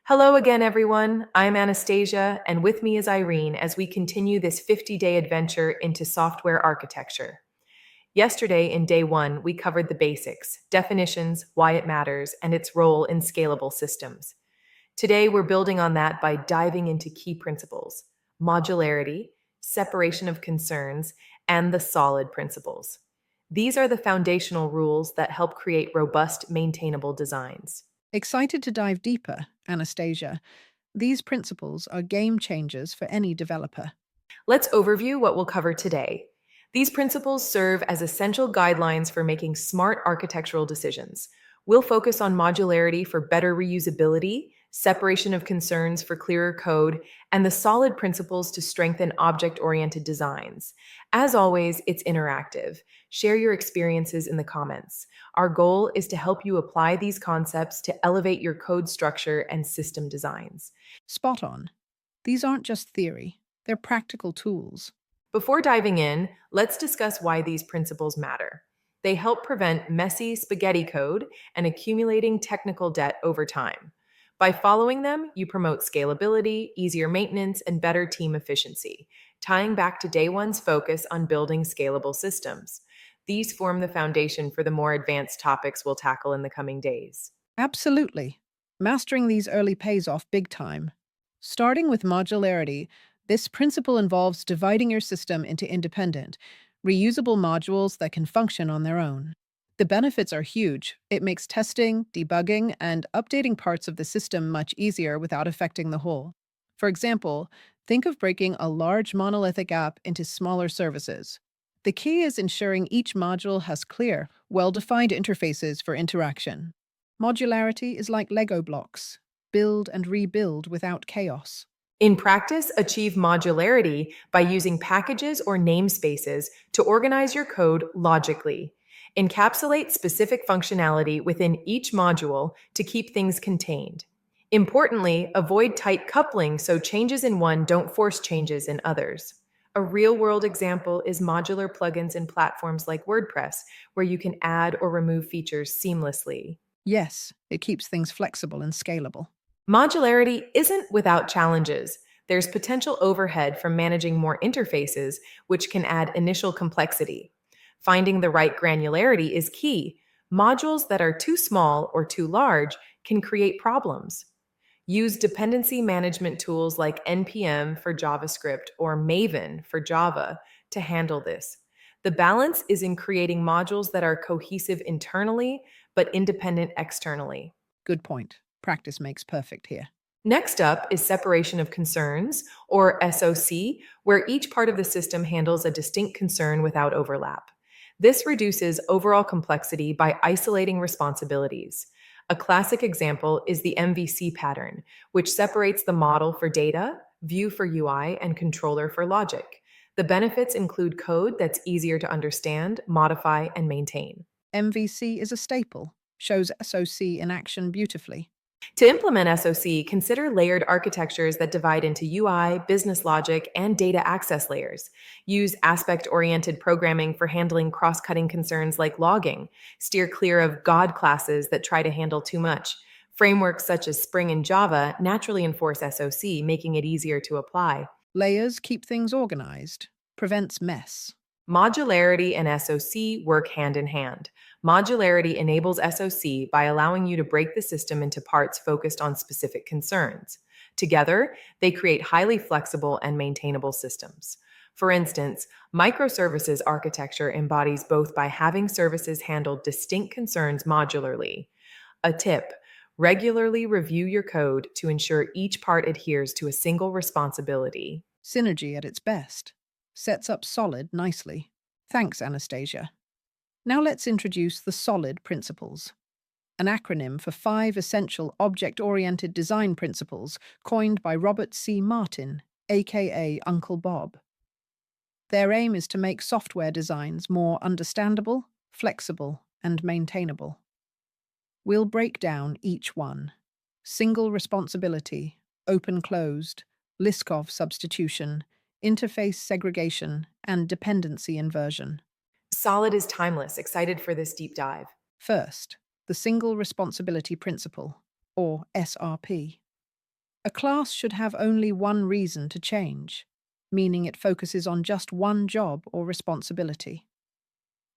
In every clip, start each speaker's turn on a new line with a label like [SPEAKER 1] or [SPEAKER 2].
[SPEAKER 1] Hello again, everyone. I'm Anastasia, and with me is Irene as we continue this 50-day adventure into software architecture. Yesterday, in day one, we covered the basics, definitions, why it matters, and its role in scalable systems. Today, we're building on that by diving into key principles: modularity, separation of concerns, and the solid principles. These are the foundational rules that help create robust, maintainable designs.
[SPEAKER 2] Excited to dive deeper, Anastasia. These principles are game changers for any developer.
[SPEAKER 1] Let's overview what we'll cover today. These principles serve as essential guidelines for making smart architectural decisions. We'll focus on modularity for better reusability, separation of concerns for clearer code, and the solid principles to strengthen object-oriented designs. As always, it's interactive. Share your experiences in the comments. Our goal is to help you apply these concepts to elevate your code structure and system designs.
[SPEAKER 2] Spot on. These aren't just theory, they're practical tools.
[SPEAKER 1] Before diving in, let's discuss why these principles matter. They help prevent messy spaghetti code and accumulating technical debt over time. By following them, you promote scalability, easier maintenance, and better team efficiency, tying back to day one's focus on building scalable systems. These form the foundation for the more advanced topics we'll tackle in the coming days.
[SPEAKER 2] Absolutely. Mastering these early pays off big time. Starting with modularity, this principle involves dividing your system into independent, reusable modules that can function on their own. The benefits are huge. It makes testing, debugging, and updating parts of the system much easier without affecting the whole. For example, think of breaking a large monolithic app into smaller services. The key is ensuring each module has clear, well-defined interfaces for interaction. Modularity is like Lego blocks. Build and rebuild without chaos.
[SPEAKER 1] In practice, achieve modularity by using packages or namespaces to organize your code logically. Encapsulate specific functionality within each module to keep things contained. Importantly, avoid tight coupling so changes in one don't force changes in others. A real-world example is modular plugins in platforms like WordPress, where you can add or remove features seamlessly.
[SPEAKER 2] Yes, it keeps things flexible and scalable.
[SPEAKER 1] Modularity isn't without challenges. There's potential overhead from managing more interfaces, which can add initial complexity. Finding the right granularity is key. Modules that are too small or too large can create problems. Use dependency management tools like NPM for JavaScript or Maven for Java to handle this. The balance is in creating modules that are cohesive internally but independent externally.
[SPEAKER 2] Good point. Practice makes perfect here.
[SPEAKER 1] Next up is separation of concerns, or SOC, where each part of the system handles a distinct concern without overlap. This reduces overall complexity by isolating responsibilities. A classic example is the MVC pattern, which separates the model for data, view for UI, and controller for logic. The benefits include code that's easier to understand, modify, and maintain.
[SPEAKER 2] MVC is a staple, shows SOC in action beautifully.
[SPEAKER 1] To implement SOC, consider layered architectures that divide into UI, business logic, and data access layers. Use aspect-oriented programming for handling cross-cutting concerns like logging. Steer clear of God classes that try to handle too much. Frameworks such as Spring and Java naturally enforce SOC, making it easier to apply.
[SPEAKER 2] Layers keep things organized, prevents mess.
[SPEAKER 1] Modularity and SOC work hand in hand. Modularity enables SOC by allowing you to break the system into parts focused on specific concerns. Together, they create highly flexible and maintainable systems. For instance, microservices architecture embodies both by having services handle distinct concerns modularly. A tip: regularly review your code to ensure each part adheres to a single responsibility.
[SPEAKER 2] Synergy at its best. Sets up solid nicely. Thanks, Anastasia. Now let's introduce the SOLID principles, an acronym for 5 essential object-oriented design principles coined by Robert C. Martin, aka Uncle Bob. Their aim is to make software designs more understandable, flexible, and maintainable. We'll break down each one: single responsibility, open-closed, Liskov substitution, interface segregation, and dependency inversion.
[SPEAKER 1] Solid is timeless. Excited for this deep dive.
[SPEAKER 2] First, the single responsibility principle, or SRP. A class should have only one reason to change, meaning it focuses on just one job or responsibility.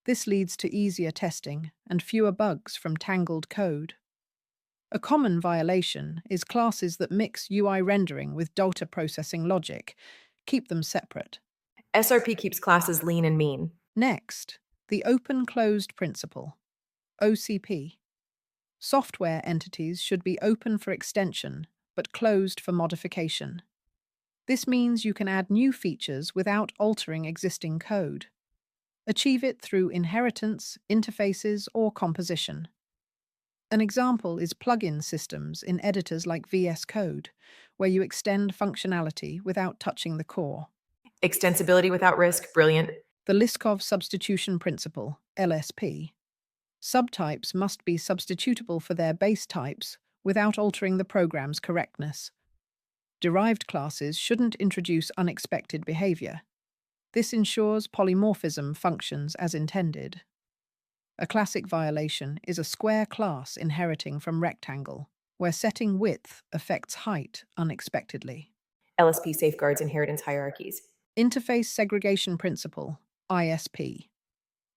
[SPEAKER 2] This leads to easier testing and fewer bugs from tangled code. A common violation is classes that mix UI rendering with data processing logic. Keep them separate.
[SPEAKER 1] SRP keeps classes lean and mean.
[SPEAKER 2] Next, the open-closed principle, OCP. Software entities should be open for extension, but closed for modification. This means you can add new features without altering existing code. Achieve it through inheritance, interfaces, or composition. An example is plugin systems in editors like VS Code, where you extend functionality without touching the core.
[SPEAKER 1] Extensibility without risk, brilliant.
[SPEAKER 2] The Liskov substitution principle, LSP. Subtypes must be substitutable for their base types without altering the program's correctness. Derived classes shouldn't introduce unexpected behavior. This ensures polymorphism functions as intended. A classic violation is a square class inheriting from rectangle, where setting width affects height unexpectedly.
[SPEAKER 1] LSP safeguards inheritance hierarchies.
[SPEAKER 2] Interface segregation principle, ISP.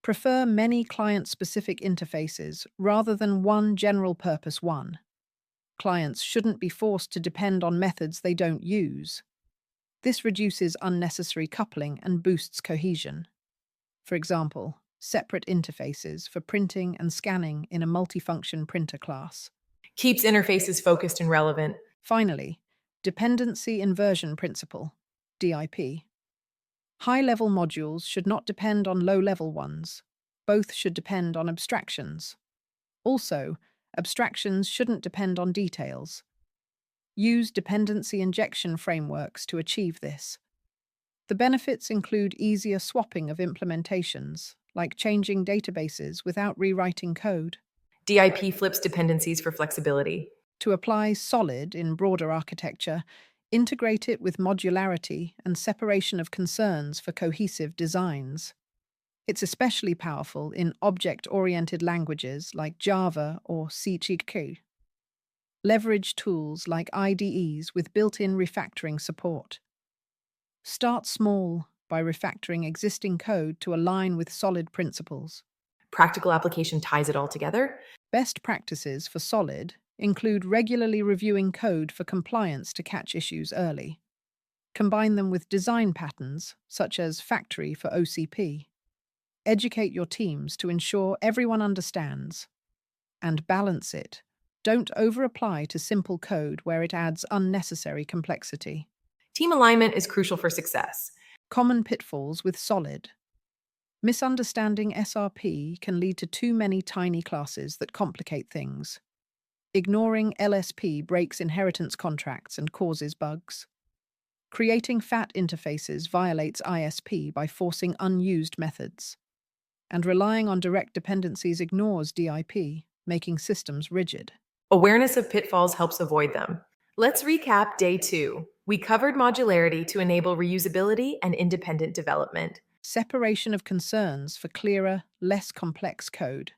[SPEAKER 2] Prefer many client-specific interfaces rather than one general-purpose one. Clients shouldn't be forced to depend on methods they don't use. This reduces unnecessary coupling and boosts cohesion. For example, separate interfaces for printing and scanning in a multifunction printer class.
[SPEAKER 1] Keeps interfaces focused and relevant.
[SPEAKER 2] Finally, dependency inversion principle, DIP. High-level modules should not depend on low-level ones. Both should depend on abstractions. Also, abstractions shouldn't depend on details. Use dependency injection frameworks to achieve this. The benefits include easier swapping of implementations, like changing databases without rewriting code.
[SPEAKER 1] DIP flips dependencies for flexibility.
[SPEAKER 2] To apply solid in broader architecture, integrate it with modularity and separation of concerns for cohesive designs. It's especially powerful in object-oriented languages like Java or Scikit-learn. Leverage tools like IDEs with built-in refactoring support. Start small by refactoring existing code to align with solid principles.
[SPEAKER 1] Practical application ties it all together.
[SPEAKER 2] Best practices for solid include regularly reviewing code for compliance to catch issues early. Combine them with design patterns, such as factory for OCP. Educate your teams to ensure everyone understands. And balance it. Don't over-apply to simple code where it adds unnecessary complexity.
[SPEAKER 1] Team alignment is crucial for success.
[SPEAKER 2] Common pitfalls with solid. Misunderstanding SRP can lead to too many tiny classes that complicate things. Ignoring LSP breaks inheritance contracts and causes bugs. Creating fat interfaces violates ISP by forcing unused methods. And relying on direct dependencies ignores DIP, making systems rigid.
[SPEAKER 1] Awareness of pitfalls helps avoid them. Let's recap day 2. We covered modularity to enable reusability and independent development.
[SPEAKER 2] Separation of concerns for clearer, less complex code.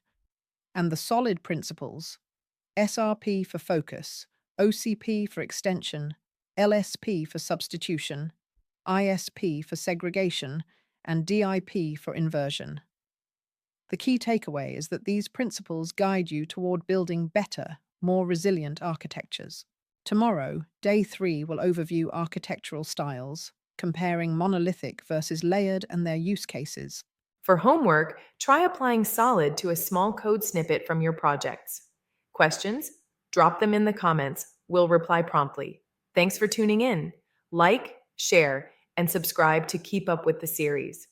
[SPEAKER 2] And the solid principles: SRP for focus, OCP for extension, LSP for substitution, ISP for segregation, and DIP for inversion. The key takeaway is that these principles guide you toward building better, more resilient architectures. Tomorrow, day 3 will overview architectural styles, comparing monolithic versus layered and their use cases.
[SPEAKER 1] For homework, try applying solid to a small code snippet from your projects. Questions? Drop them in the comments. We'll reply promptly. Thanks for tuning in. Like, share, and subscribe to keep up with the series.